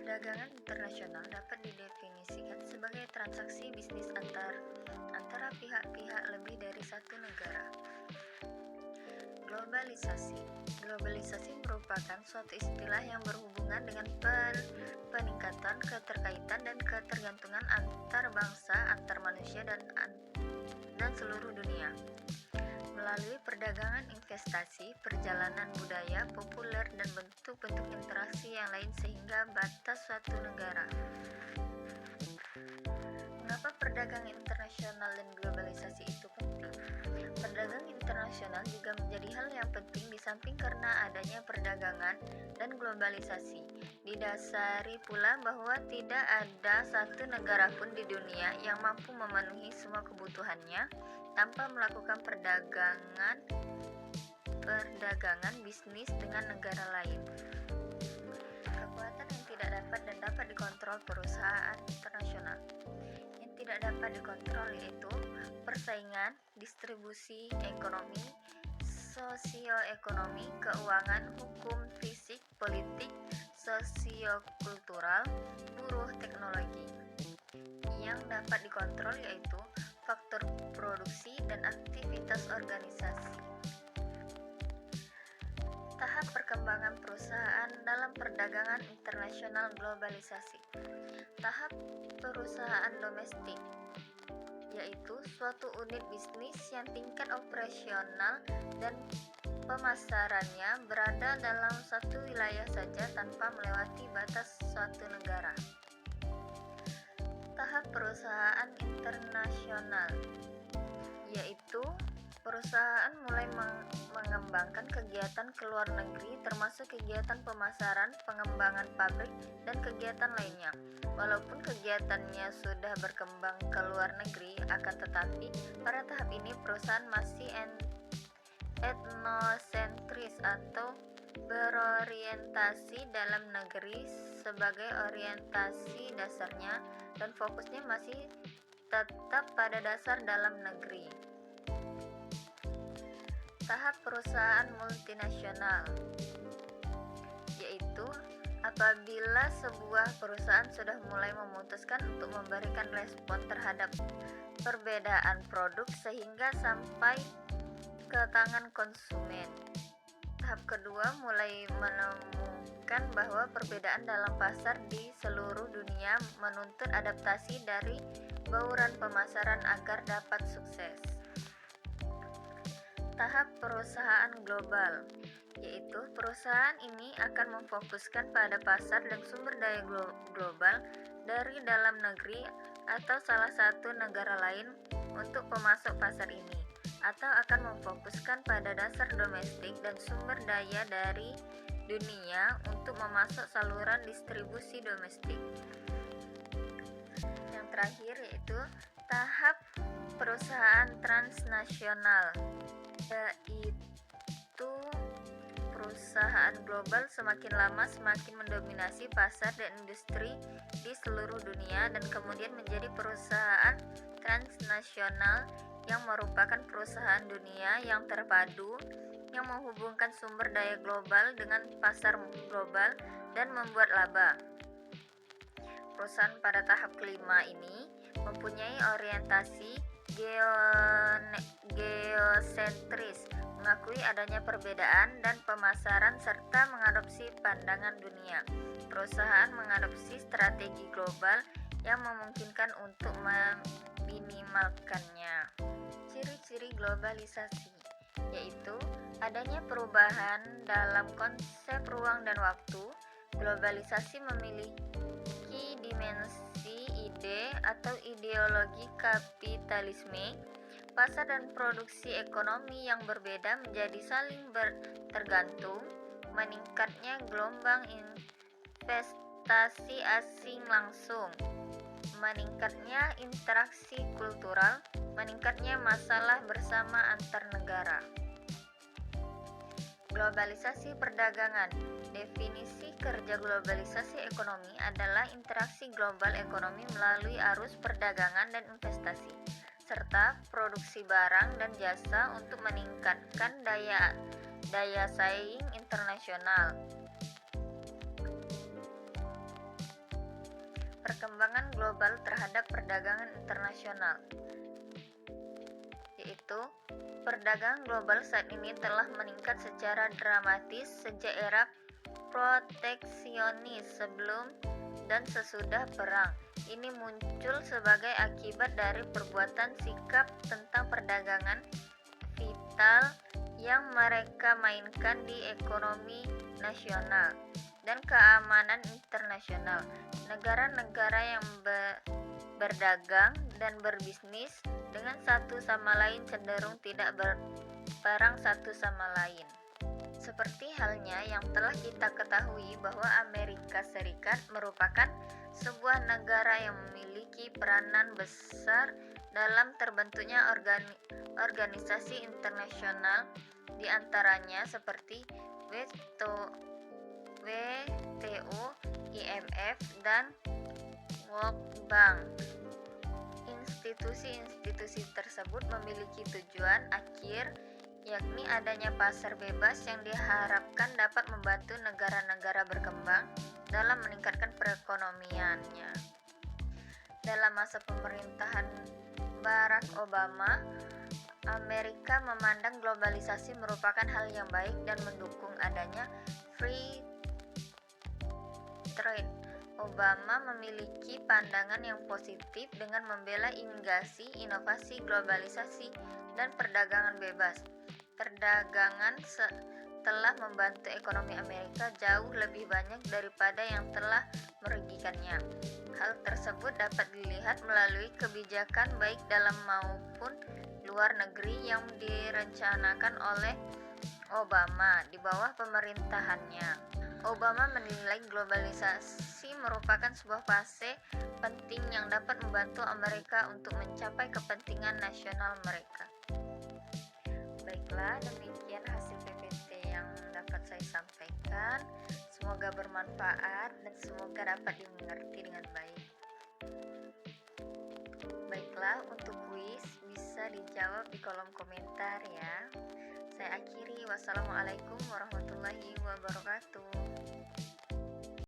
Perdagangan internasional dapat didefinisikan sebagai transaksi bisnis antara pihak-pihak lebih dari satu negara. Globalisasi. Globalisasi merupakan suatu istilah yang berhubungan dengan peningkatan keterkaitan dan ketergantungan antar bangsa, antar manusia, dan seluruh dunia. Melalui perdagangan, investasi, perjalanan budaya, populer, dan bentuk-bentuk interaksi yang lain sehingga batas suatu negara. Mengapa perdagangan internasional dan globalisasi itu penting? Perdagangan internasional juga menjadi hal yang penting di samping karena adanya perdagangan dan globalisasi. Didasari pula bahwa tidak ada satu negara pun di dunia yang mampu memenuhi semua kebutuhannya tanpa melakukan perdagangan bisnis dengan negara lain. Kekuatan yang tidak dapat dan dapat dikontrol perusahaan internasional. Yang tidak dapat dikontrol yaitu persaingan, distribusi ekonomi, sosioekonomi, keuangan, hukum, fisik, politik, sosiokultural, buruh, teknologi. Yang dapat dikontrol yaitu faktor produksi dan aktivitas organisasi. Tahap perkembangan perusahaan dalam perdagangan internasional globalisasi. Tahap perusahaan domestik, yaitu suatu unit bisnis yang tingkat operasional dan pemasarannya berada dalam satu wilayah saja tanpa melewati batas suatu negara. Tahap perusahaan internasional, yaitu perusahaan mulai mengembangkan kegiatan ke luar negeri termasuk kegiatan pemasaran, pengembangan pabrik, dan kegiatan lainnya. Walaupun kegiatannya sudah berkembang ke luar negeri, akan tetapi pada tahap ini perusahaan masih etnosentris atau berorientasi dalam negeri sebagai orientasi dasarnya dan fokusnya masih tetap pada dasar dalam negeri. Tahap perusahaan multinasional, yaitu apabila sebuah perusahaan sudah mulai memutuskan untuk memberikan respon terhadap perbedaan produk sehingga sampai ke tangan konsumen. Tahap kedua mulai menemukan bahwa perbedaan dalam pasar di seluruh dunia menuntut adaptasi dari bauran pemasaran agar dapat sukses. Tahap perusahaan global, yaitu perusahaan ini akan memfokuskan pada pasar dan sumber daya global dari dalam negeri atau salah satu negara lain untuk pemasok pasar ini, atau akan memfokuskan pada dasar domestik dan sumber daya dari dunia untuk memasok saluran distribusi domestik. Yang terakhir yaitu tahap perusahaan transnasional, yaitu perusahaan global semakin lama semakin mendominasi pasar dan industri di seluruh dunia dan kemudian menjadi perusahaan transnasional yang merupakan perusahaan dunia yang terpadu yang menghubungkan sumber daya global dengan pasar global dan membuat laba. Perusahaan pada tahap kelima ini mempunyai orientasi geosentris, mengakui adanya perbedaan dan pemasaran serta mengadopsi pandangan dunia. Perusahaan mengadopsi strategi global yang memungkinkan untuk meminimalkannya. Ciri-ciri globalisasi, yaitu adanya perubahan dalam konsep ruang dan waktu. Globalisasi memiliki dimensi ide atau ideologi kapitalisme. Pasar dan produksi ekonomi yang berbeda menjadi saling tergantung. Meningkatnya gelombang investasi asing langsung, meningkatnya interaksi kultural, meningkatnya masalah bersama antar negara. Globalisasi perdagangan. Definisi kerja globalisasi ekonomi adalah interaksi global ekonomi melalui arus perdagangan dan investasi, serta produksi barang dan jasa untuk meningkatkan daya saing internasional. perkembangan global terhadap perdagangan internasional, yaitu perdagangan global saat ini telah meningkat secara dramatis sejak era proteksionis sebelum dan sesudah perang. Ini muncul sebagai akibat dari perbuatan sikap tentang perdagangan vital yang mereka mainkan di ekonomi nasional dan keamanan internasional. Negara-negara yang berdagang dan berbisnis dengan satu sama lain cenderung tidak berperang satu sama lain. Seperti halnya yang telah kita ketahui bahwa Amerika Serikat merupakan sebuah negara yang memiliki peranan besar dalam terbentuknya organisasi internasional, di antaranya seperti WTO, IMF, dan World Bank. Institusi-institusi tersebut memiliki tujuan akhir, yakni adanya pasar bebas yang diharapkan dapat membantu negara-negara berkembang dalam meningkatkan perekonomiannya. Dalam masa pemerintahan Barack Obama, Amerika memandang globalisasi merupakan hal yang baik dan mendukung adanya free trade. Obama memiliki pandangan yang positif dengan membela inovasi, globalisasi, dan perdagangan bebas. Perdagangan telah membantu ekonomi Amerika jauh lebih banyak daripada yang telah merugikannya. Hal tersebut dapat dilihat melalui kebijakan baik dalam maupun luar negeri yang direncanakan oleh Obama di bawah pemerintahannya. Obama menilai globalisasi merupakan sebuah fase penting yang dapat membantu Amerika untuk mencapai kepentingan nasional mereka. Baiklah, demikian hasil PPT yang dapat saya sampaikan. Semoga bermanfaat dan semoga dapat dimengerti dengan baik. Baiklah, untuk kuis bisa dijawab di kolom komentar ya. Saya akhiri, wassalamualaikum warahmatullahi wabarakatuh.